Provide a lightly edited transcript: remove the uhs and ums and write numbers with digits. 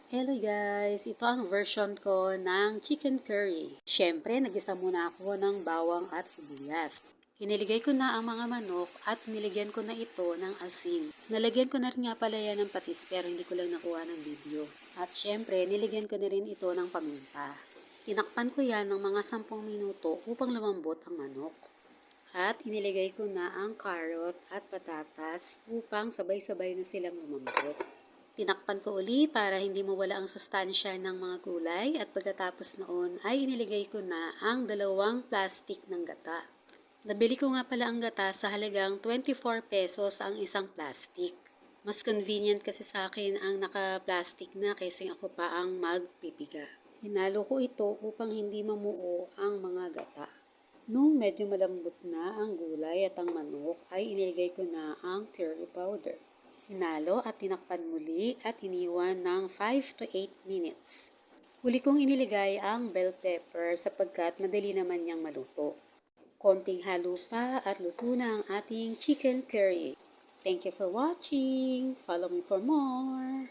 Hello guys! Ito ang version ko ng chicken curry. Siyempre, nagisa muna ako ng bawang at sibuyas. Iniligay ko na ang mga manok at niligyan ko na ito ng asin. Nalagyan ko na rin nga pala yan ng patis pero hindi ko lang nakuha ng video. At siyempre, niligyan ko na rin ito ng paminta. Tinakpan ko yan ng mga 10 minuto upang lumambot ang manok. At iniligay ko na ang carrot at patatas upang sabay-sabay na silang lumambot. Tinakpan ko uli para hindi mawala ang sustansya ng mga gulay at pagkatapos noon ay iniligay ko na ang 2 plastic ng gata. Nabili ko nga pala ang gata sa halagang 24 pesos ang isang plastic. Mas convenient kasi sa akin ang naka-plastic na kaysa ako pa ang magpipiga. Hinalo ko ito upang hindi mamuo ang mga gata. Nung medyo malambot na ang gulay at ang manok ay iniligay ko na ang curry powder. Hinalo at tinakpan muli at iniwan ng 5 to 8 minutes. Huli kong iniligay ang bell pepper sapagkat madali naman niyang maluto. Konting halo pa at luto na ang ating chicken curry. Thank you for watching. Follow me for more.